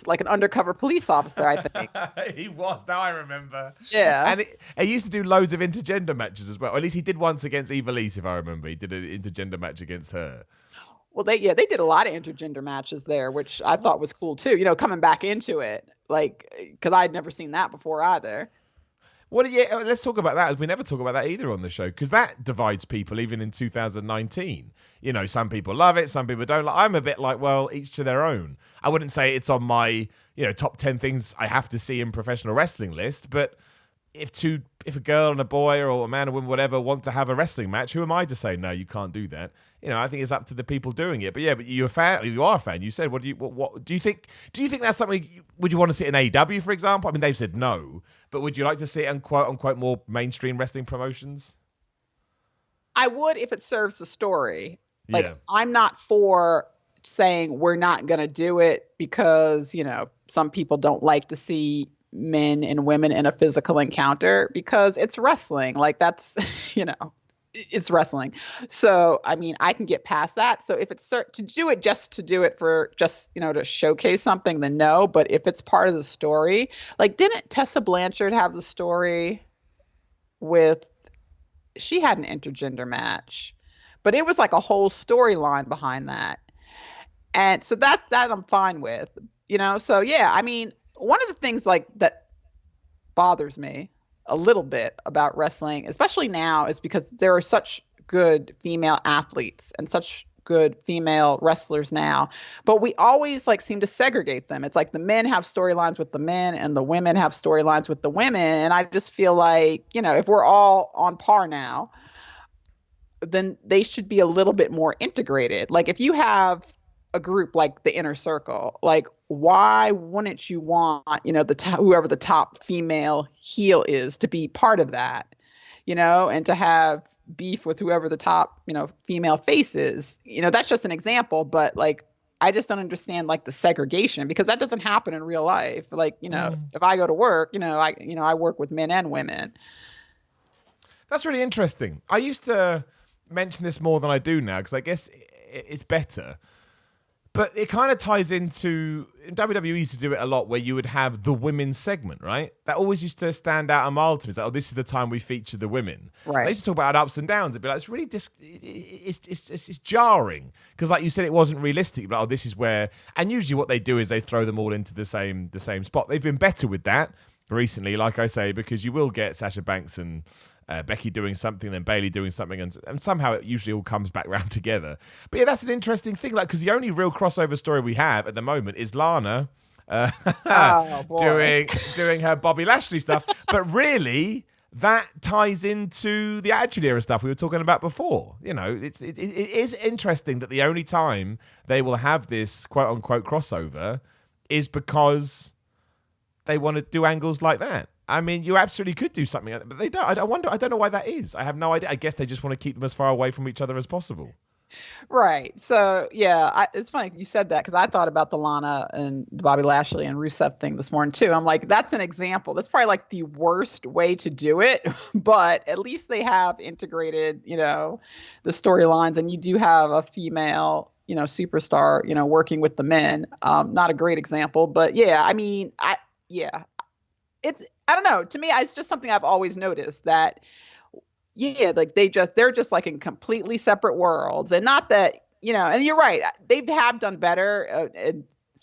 like an undercover police officer, I think. He was. Now I remember. Yeah. And he used to do loads of intergender matches as well. Or at least he did once against Eva Lise, if I remember. He did an intergender match against her. Well, they did a lot of intergender matches there, which I thought was cool too. Coming back into it, like, because I'd never seen that before either. Well, yeah, let's talk about that, as we never talk about that either on the show, because that divides people even in 2019. Some people love it, some people don't. I'm a bit like, well, each to their own. I wouldn't say it's on my top 10 things I have to see in professional wrestling list, but if a girl and a boy or a man or woman, whatever, want to have a wrestling match, who am I to say no, you can't do that? I think it's up to the people doing it. But yeah, but you're a fan. You are a fan. You said, what do you think? Do you think that's something? Would you want to see it in AEW, for example? I mean, they've said no, but would you like to see it in quote unquote more mainstream wrestling promotions? I would if it serves the story. Like, yeah. I'm not for saying we're not going to do it because some people don't like to see men and women in a physical encounter, because it's wrestling. Like, that's it's wrestling. So I mean, I can get past that. So if it's to do it for to showcase something, then no. But if it's part of the story, like, didn't Tessa Blanchard have the story with, she had an intergender match, but it was like a whole storyline behind that. And so that I'm fine with, so yeah, I mean, one of the things like that bothers me a little bit about wrestling, especially now, is because there are such good female athletes and such good female wrestlers now, but we always seem to segregate them. It's like the men have storylines with the men and the women have storylines with the women. And I just feel like, if we're all on par now, then they should be a little bit more integrated. Like, if you have a group like the Inner Circle, like, why wouldn't you want, whoever the top female heel is to be part of that, and to have beef with whoever the top, female face is? That's just an example, but I just don't understand the segregation, because that doesn't happen in real life. If I go to work, I work with men and women. That's really interesting. I used to mention this more than I do now, because I guess it's better. But it kind of ties into, WWE used to do it a lot, where you would have the women's segment, right? That always used to stand out a mile to me. It's like, this is the time we feature the women. Right. They used to talk about ups and downs. It'd be like, it's really it's jarring, because like you said, it wasn't realistic. But this is where, and usually what they do is they throw them all into the same spot. They've been better with that recently, like I say, because you will get Sasha Banks and Becky doing something, then Bayley doing something, and somehow it usually all comes back round together. But yeah, that's an interesting thing, because the only real crossover story we have at the moment is Lana doing her Bobby Lashley stuff. But really, that ties into the Attitude Era stuff we were talking about before. It is interesting that the only time they will have this quote unquote crossover is because they want to do angles like that. I mean, you absolutely could do something like that, but they don't. I don't know why that is. I have no idea. I guess they just want to keep them as far away from each other as possible. Right. So yeah, it's funny you said that because I thought about the Lana and the Bobby Lashley and Rusev thing this morning too. I'm like, that's an example. That's probably like the worst way to do it, but at least they have integrated, the storylines, and you do have a female, superstar, working with the men. Not a great example, but yeah, I mean, I don't know. To me, it's just something I've always noticed that. Yeah, like they're just like in completely separate worlds, and not that, and you're right, they have done better as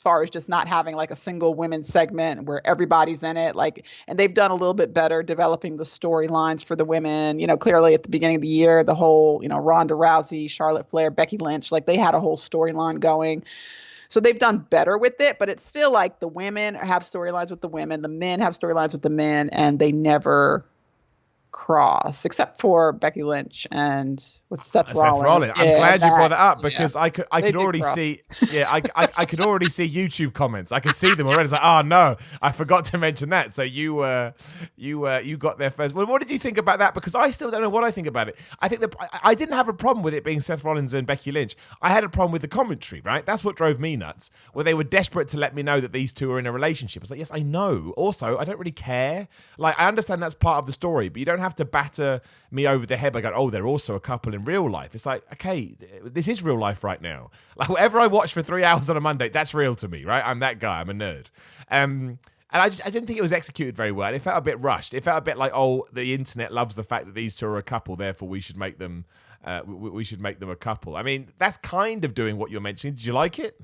far as just not having like a single women's segment where everybody's in it, like, and they've done a little bit better developing the storylines for the women. Clearly at the beginning of the year, the whole, Ronda Rousey, Charlotte Flair, Becky Lynch, like they had a whole storyline going. So they've done better with it, but it's still like the women have storylines with the women, the men have storylines with the men, and they never cross, except for Becky Lynch and with Seth Rollins. I'm glad you brought that up because I could already see. Yeah, I could already see YouTube comments. I could see them already. It's like, oh no, I forgot to mention that. So you got there first. Well, what did you think about that? Because I still don't know what I think about it. I think that I didn't have a problem with it being Seth Rollins and Becky Lynch. I had a problem with the commentary. Right, that's what drove me nuts. Where they were desperate to let me know that these two are in a relationship. I was like, yes, I know. Also, I don't really care. Like, I understand that's part of the story, but you don't have to batter me over the head by going, oh, they're also a couple in real life. It's like, okay, this is real life right now. Like, whatever I watch for 3 hours on a Monday, that's real to me, right? I'm that guy. I'm a nerd. And I didn't think it was executed very well. It felt a bit rushed. It felt a bit like, oh, the internet loves the fact that these two are a couple, therefore we should make them a couple. I mean, that's kind of doing what you're mentioning. Did you like it?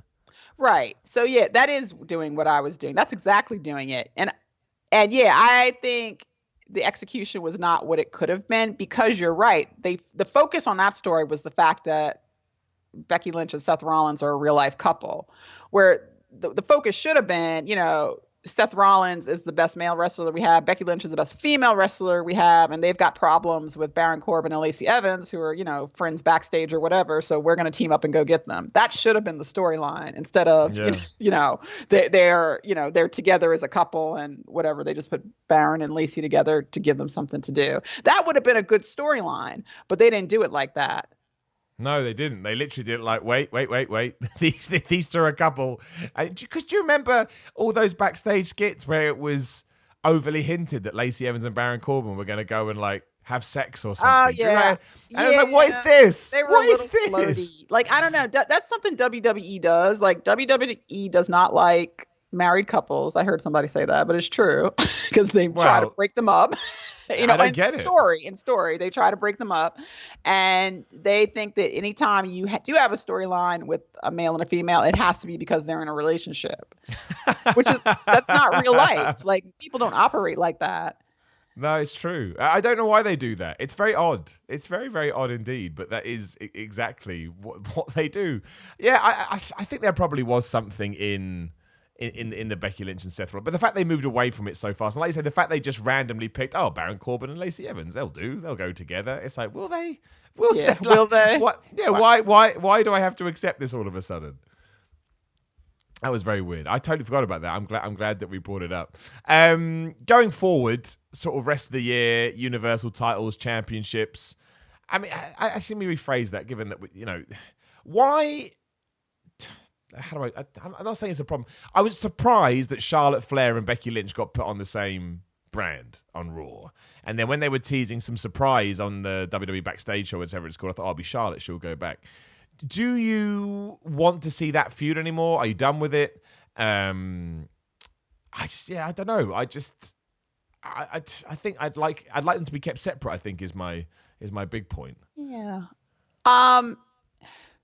Right. So yeah, that is doing what I was doing. That's exactly doing it. And yeah, I think the execution was not what it could have been, because you're right. The focus on that story was the fact that Becky Lynch and Seth Rollins are a real life couple, where the focus should have been, Seth Rollins is the best male wrestler we have. Becky Lynch is the best female wrestler we have. And they've got problems with Baron Corbin and Lacey Evans, who are, friends backstage or whatever. So we're going to team up and go get them. That should have been the storyline, instead of, they're together as a couple and whatever. They just put Baron and Lacey together to give them something to do. That would have been a good storyline, but they didn't do it like that. No, they didn't. They literally did it like, wait. These two are a couple. Because do you remember all those backstage skits where it was overly hinted that Lacey Evans and Baron Corbin were going to go and like have sex or something? Oh, yeah. And I was like, what is this? They were a little floaty. Like, I don't know. That's something WWE does. Like, WWE does not like married couples. I heard somebody say that, but it's true, because they try to break them up. I don't get it. In story, they try to break them up, and they think that anytime you do have a storyline with a male and a female, it has to be because they're in a relationship, that's not real life. Like, people don't operate like that. No, it's true. I don't know why they do that. It's very odd. It's very, very odd indeed. But that is exactly what they do. Yeah, I think there probably was something in the Becky Lynch and Seth Rollins. But the fact they moved away from it so fast, and like you said, the fact they just randomly picked, Baron Corbin and Lacey Evans, they'll go together. It's like, will they? Will they? What? Yeah, why do I have to accept this all of a sudden? That was very weird. I totally forgot about that. I'm glad that we brought it up. Going forward, sort of rest of the year, Universal titles, championships. I mean, I let me rephrase that, given that, why... I'm not saying it's a problem. I was surprised that Charlotte Flair and Becky Lynch got put on the same brand on Raw. And then when they were teasing some surprise on the WWE Backstage show, whatever it's called, I thought, I'll be Charlotte, she'll go back. Do you want to see that feud anymore? Are you done with it? I don't know. I think I'd like them to be kept separate, I think is my big point. Yeah.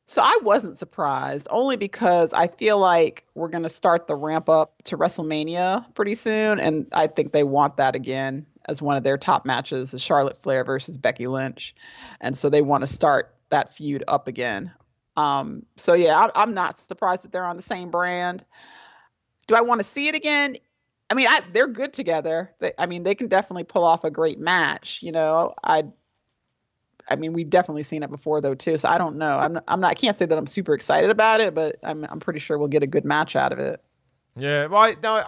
So I wasn't surprised, only because I feel like we're going to start the ramp up to WrestleMania pretty soon. And I think they want that again as one of their top matches, is Charlotte Flair versus Becky Lynch. And so they want to start that feud up again. So yeah, I'm not surprised that they're on the same brand. Do I want to see it again? I mean, they're good together. They can definitely pull off a great match. I mean, we've definitely seen it before though too. So I don't know. I can't say that I'm super excited about it, but I'm pretty sure we'll get a good match out of it. Yeah, right. No,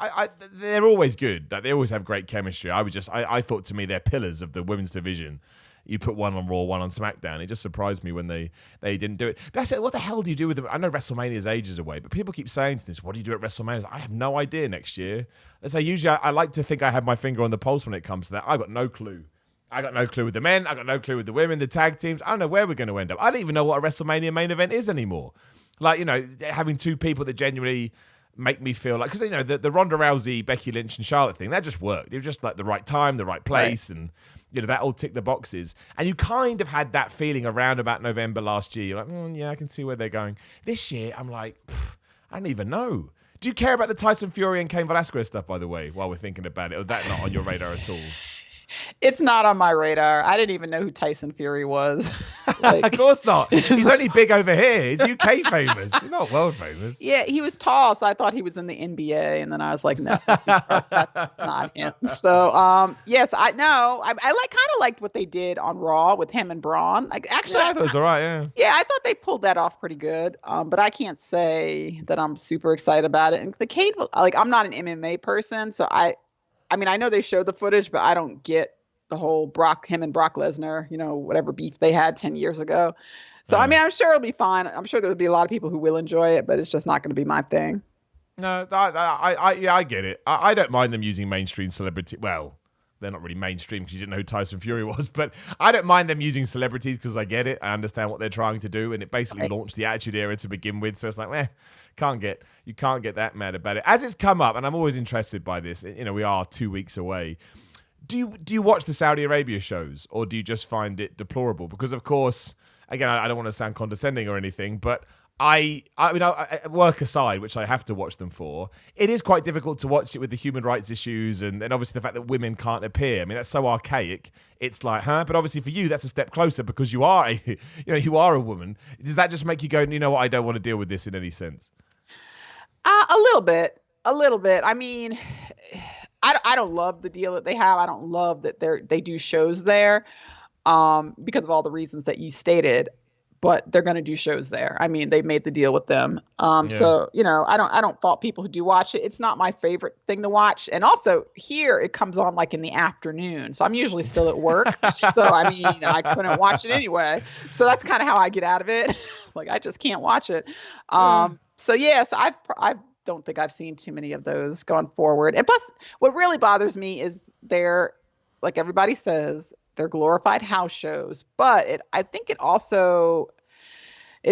they're always good. Like, they always have great chemistry. I thought to me they're pillars of the women's division. You put one on Raw, one on SmackDown. It just surprised me when they didn't do it. That's it. What the hell do you do with them? I know WrestleMania's ages away, but people keep saying to this, what do you do at WrestleMania? I have no idea next year. As I usually, I like to think I have my finger on the pulse when it comes to that. I've got no clue. I got no clue with the men. I got no clue with the women, the tag teams. I don't know where we're going to end up. I don't even know what a WrestleMania main event is anymore. Like, having two people that genuinely make me feel like, because the Ronda Rousey, Becky Lynch, and Charlotte thing, that just worked. It was just like the right time, the right place, right. And that all ticked the boxes. And you kind of had that feeling around about November last year. You're like, yeah, I can see where they're going. This year, I'm like, I don't even know. Do you care about the Tyson Fury and Cain Velasquez stuff, by the way, while we're thinking about it? Or that not on your radar at all? It's not on my radar. I didn't even know who Tyson Fury was. Of course not. He's only big over here. He's UK famous. He's not world famous. Yeah, he was tall, so I thought he was in the NBA, and then I was like, no, that's not him. So, yes, I know. I kind of liked what they did on Raw with him and Braun. Like, actually, yeah, I thought it was all right. Yeah. Yeah, I thought they pulled that off pretty good. But I can't say that I'm super excited about it. And the Cade, I'm not an MMA person, so I mean, I know they showed the footage, but I don't get the whole him and Brock Lesnar, whatever beef they had 10 years ago. So, I mean, I'm sure it'll be fine. I'm sure there'll be a lot of people who will enjoy it, but it's just not going to be my thing. No, I get it. I don't mind them using mainstream celebrity. Well, they're not really mainstream because you didn't know who Tyson Fury was, but I don't mind them using celebrities because I get it. I understand what they're trying to do, and it basically launched the Attitude Era to begin with. So it's like, you can't get that mad about it. As it's come up, and I'm always interested by this. We are 2 weeks away. Do you watch the Saudi Arabia shows, or do you just find it deplorable? Because of course, again, I don't want to sound condescending or anything, but I mean, work aside, which I have to watch them for, it is quite difficult to watch it with the human rights issues and obviously the fact that women can't appear. I mean, that's so archaic. It's like, But obviously for you, that's a step closer because you are you are a woman. Does that just make you go, you know what, I don't want to deal with this in any sense? A little bit. I mean, I don't love the deal that they have. I don't love that they do shows there because of all the reasons that you stated. But they're going to do shows there. I mean, they made the deal with them. So, I don't fault people who do watch it. It's not my favorite thing to watch. And also here it comes on like in the afternoon. So I'm usually still at work. So, I mean, I couldn't watch it anyway. So that's kind of how I get out of it. Like, I just can't watch it. So, yes, I don't think I've seen too many of those going forward. And plus, what really bothers me is they're, like everybody says, they're glorified house shows. But I think it also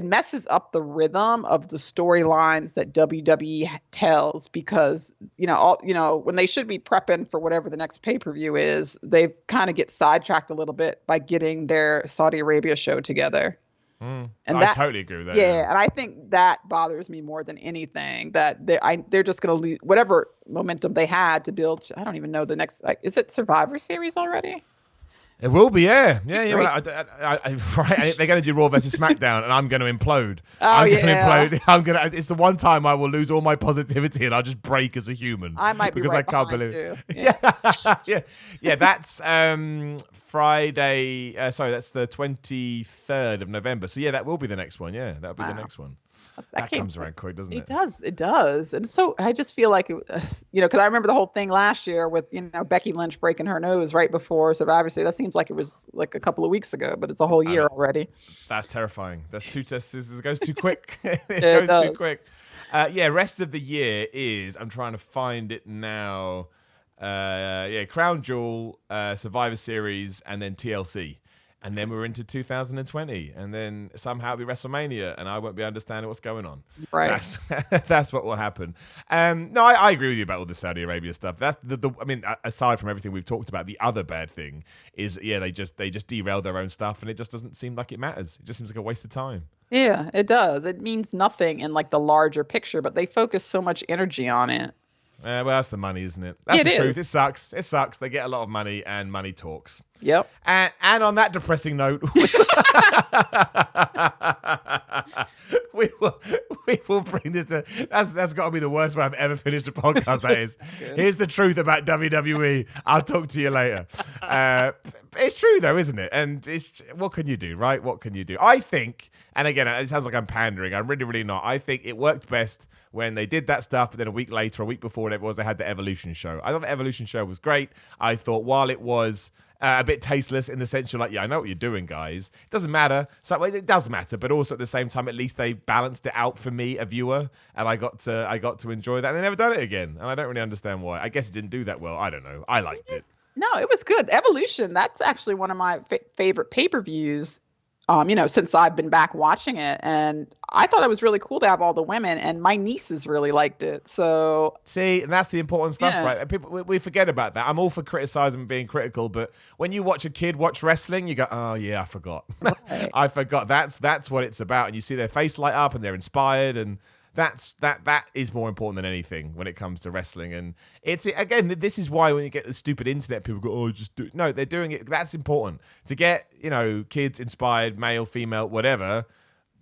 messes up the rhythm of the storylines that WWE tells because, when they should be prepping for whatever the next pay-per-view is, they kind of get sidetracked a little bit by getting their Saudi Arabia show together. And I totally agree with that. Yeah, and I think that bothers me more than anything, that they're just going to lose whatever momentum they had to build. I don't even know the next, is it Survivor Series already? It will be, yeah. Right. They're going to do Raw versus SmackDown, and I'm going to implode. I'm going to implode. It's the one time I will lose all my positivity, and I'll just break as a human. I might be because I can't believe you. Yeah. That's Friday. Sorry, that's the 23rd of November. So yeah, that will be the next one. Yeah, that'll be the next one. That comes around quick, doesn't it? It does. And so I just feel like, because I remember the whole thing last year with, Becky Lynch breaking her nose right before Survivor Series. That seems like it was like a couple of weeks ago, but it's a whole year already. That's terrifying. That's this goes too quick. It goes too quick. Rest of the year is, I'm trying to find it now. Crown Jewel, Survivor Series, and then TLC. And then we're into 2020, and then somehow it'll be WrestleMania, and I won't be understanding what's going on. Right. That's what will happen. No, I agree with you about all the Saudi Arabia stuff. That's I mean, aside from everything we've talked about, the other bad thing is, they just derail their own stuff, and it just doesn't seem like it matters. It just seems like a waste of time. Yeah, it does. It means nothing in like the larger picture, but they focus so much energy on it. Well, that's the money, isn't it? That's the truth. It sucks. They get a lot of money, and money talks. Yep. And on that depressing note, we will bring this to. That's got to be the worst way I've ever finished a podcast. That is. Here's the truth about WWE. I'll talk to you later. It's true though, isn't it? And what can you do, right? What can you do? I think, and again, it sounds like I'm pandering. I'm really, really not. I think it worked best when they did that stuff, but then a week later, a week before, whatever it was, they had the Evolution show. I thought the Evolution show was great. I thought while it was a bit tasteless in the sense you're like, yeah, I know what you're doing, guys. It doesn't matter. So it does matter, but also at the same time, at least they balanced it out for me, a viewer, and I got to enjoy that. And they never done it again, and I don't really understand why. I guess it didn't do that well. I don't know. I liked it. No, it was good. Evolution, that's actually one of my favorite pay-per-views, since I've been back watching it. And I thought it was really cool to have all the women, and my nieces really liked it. So see, and that's the important stuff, right? People, we forget about that. I'm all for criticizing and being critical, but when you watch a kid watch wrestling, you go, oh yeah, I forgot. Right. I forgot. That's what it's about. And you see their face light up and they're inspired, and that is more important than anything when it comes to wrestling. And it's, again, this is why when you get the stupid internet, people go, oh, just do it. No, they're doing it. That's important to get, kids inspired, male, female, whatever.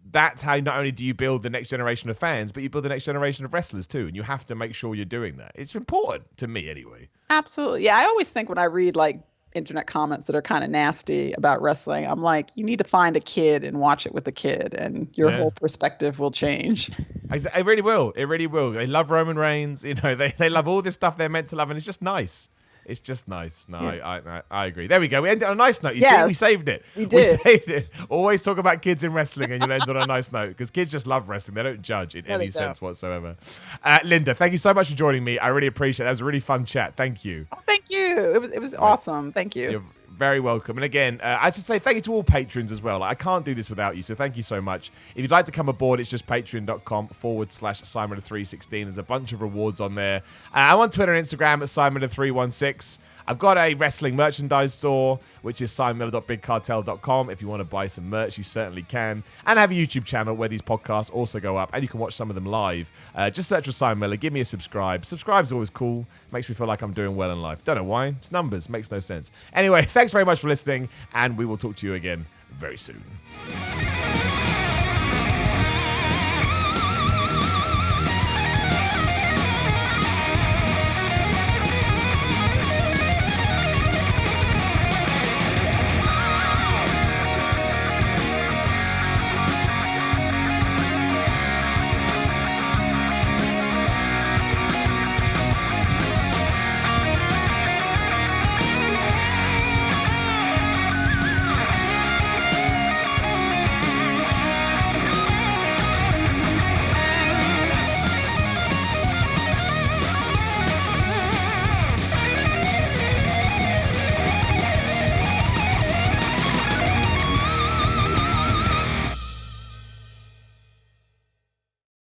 That's how not only do you build the next generation of fans, but you build the next generation of wrestlers too. And you have to make sure you're doing that. It's important to me anyway. Absolutely. Yeah. I always think when I read internet comments that are kind of nasty about wrestling, I'm like, you need to find a kid and watch it with a kid, and your whole perspective will change. It really will. It really will. They love Roman Reigns. They love all this stuff they're meant to love, and it's just nice. It's just nice. No, yeah. I agree. There we go. We ended on a nice note. You see, we saved it. We did. We saved it. Always talk about kids in wrestling, and you'll end on a nice note, because kids just love wrestling. They don't judge in any sense whatsoever. Linda, thank you so much for joining me. I really appreciate it. That was a really fun chat. Thank you. Oh, thank you. It was awesome. Thank you. You're very welcome. And again, I should say thank you to all patrons as well. I can't do this without you, so thank you so much. If you'd like to come aboard, it's just patreon.com/Simon316. There's a bunch of rewards on there. I'm on Twitter and Instagram at Simon316. I've got a wrestling merchandise store, which is simonmiller.bigcartel.com. If you want to buy some merch, you certainly can. And I have a YouTube channel where these podcasts also go up, and you can watch some of them live. Just search for Simon Miller. Give me a subscribe. Subscribe's always cool. Makes me feel like I'm doing well in life. Don't know why. It's numbers. Makes no sense. Anyway, thanks very much for listening, and we will talk to you again very soon.